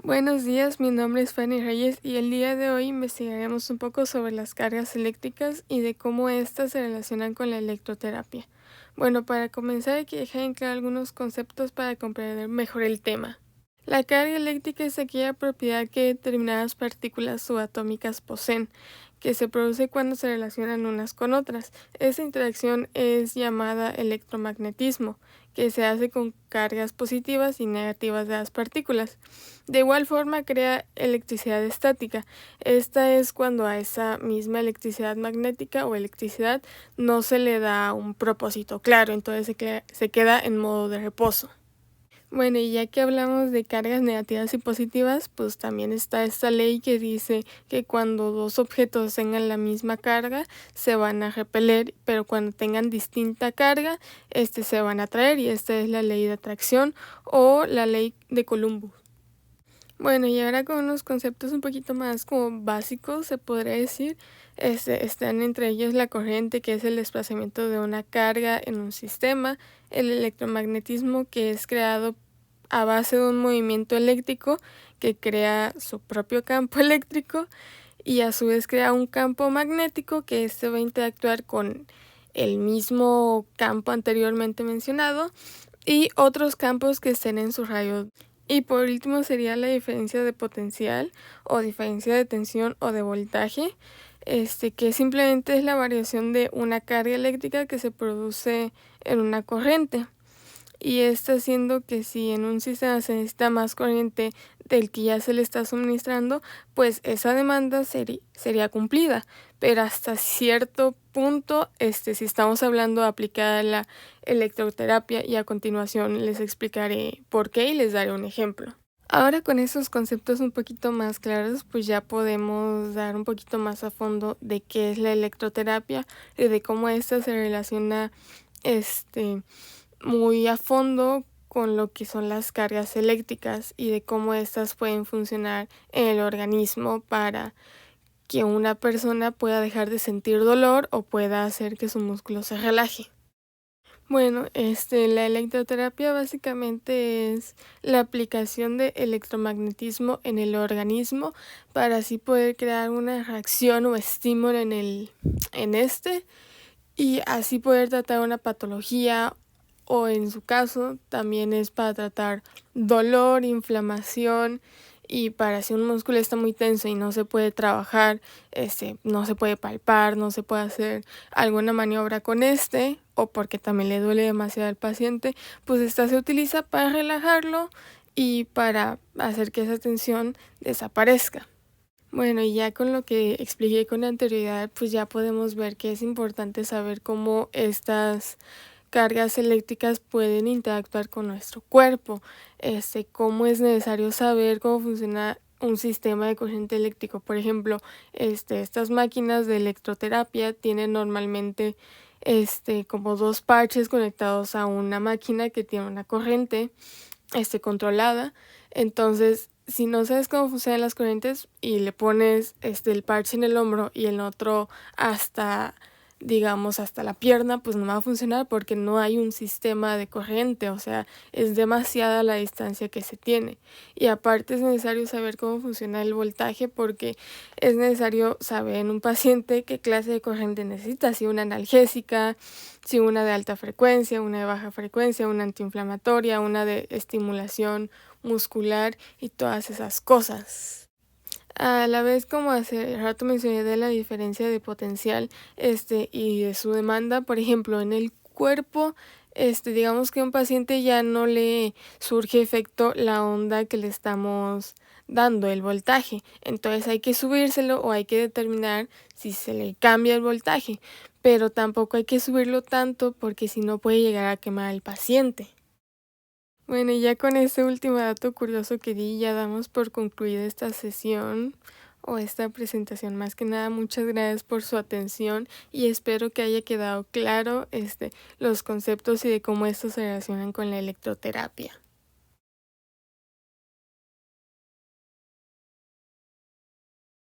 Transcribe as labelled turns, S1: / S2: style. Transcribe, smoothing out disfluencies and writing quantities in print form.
S1: Buenos días, mi nombre es Fanny Reyes y el día de hoy investigaremos un poco sobre las cargas eléctricas y de cómo éstas se relacionan con la electroterapia. Bueno, para comenzar hay que dejar en claro algunos conceptos para comprender mejor el tema. La carga eléctrica es aquella propiedad que determinadas partículas subatómicas poseen, que se produce cuando se relacionan unas con otras. Esta interacción es llamada electromagnetismo, que se hace con cargas positivas y negativas de las partículas. De igual forma crea electricidad estática. Esta es cuando a esa misma electricidad magnética o electricidad no se le da un propósito claro, entonces se queda en modo de reposo. Bueno, y ya que hablamos de cargas negativas y positivas, pues también está esta ley que dice que cuando dos objetos tengan la misma carga, se van a repeler, pero cuando tengan distinta carga, se van a atraer, y esta es la ley de atracción o la ley de Coulomb. Bueno, y ahora con unos conceptos un poquito más como básicos, se podría decir, están entre ellos la corriente, que es el desplazamiento de una carga en un sistema, el electromagnetismo, que es creado a base de un movimiento eléctrico que crea su propio campo eléctrico y a su vez crea un campo magnético que va a interactuar con el mismo campo anteriormente mencionado y otros campos que estén en su radio. Y por último sería la diferencia de potencial o diferencia de tensión o de voltaje, que simplemente es la variación de una carga eléctrica que se produce en una corriente. Y está haciendo que si en un sistema se necesita más corriente del que ya se le está suministrando, pues esa demanda sería cumplida. Pero hasta cierto punto, si estamos hablando de aplicar la electroterapia, y a continuación les explicaré por qué y les daré un ejemplo. Ahora con esos conceptos un poquito más claros, pues ya podemos dar un poquito más a fondo de qué es la electroterapia y de cómo esta se relaciona muy a fondo con lo que son las cargas eléctricas y de cómo estas pueden funcionar en el organismo para que una persona pueda dejar de sentir dolor o pueda hacer que su músculo se relaje. Bueno, la electroterapia básicamente es la aplicación de electromagnetismo en el organismo para así poder crear una reacción o estímulo en y así poder tratar una patología, o en su caso también es para tratar dolor, inflamación, y para si un músculo está muy tenso y no se puede trabajar, no se puede palpar, no se puede hacer alguna maniobra con o porque también le duele demasiado al paciente, pues esta se utiliza para relajarlo y para hacer que esa tensión desaparezca. Bueno, y ya con lo que expliqué con anterioridad, pues ya podemos ver que es importante saber cómo estas cargas eléctricas pueden interactuar con nuestro cuerpo, cómo es necesario saber cómo funciona un sistema de corriente eléctrico. Por ejemplo, estas máquinas de electroterapia tienen normalmente como dos parches conectados a una máquina que tiene una corriente controlada. Entonces, si no sabes cómo funcionan las corrientes y le pones el parche en el hombro y el otro hasta la pierna, pues no va a funcionar porque no hay un sistema de corriente, o sea, es demasiada la distancia que se tiene. Y aparte es necesario saber cómo funciona el voltaje porque es necesario saber en un paciente qué clase de corriente necesita, si una analgésica, si una de alta frecuencia, una de baja frecuencia, una antiinflamatoria, una de estimulación muscular y todas esas cosas. A la vez, como hace rato mencioné de la diferencia de potencial y de su demanda, por ejemplo, en el cuerpo, digamos que a un paciente ya no le surge efecto la onda que le estamos dando, el voltaje. Entonces hay que subírselo o hay que determinar si se le cambia el voltaje, pero tampoco hay que subirlo tanto porque si no puede llegar a quemar al paciente. Bueno, y ya con este último dato curioso que di, ya damos por concluida esta sesión o esta presentación. Más que nada, muchas gracias por su atención y espero que haya quedado claro los conceptos y de cómo estos se relacionan con la electroterapia.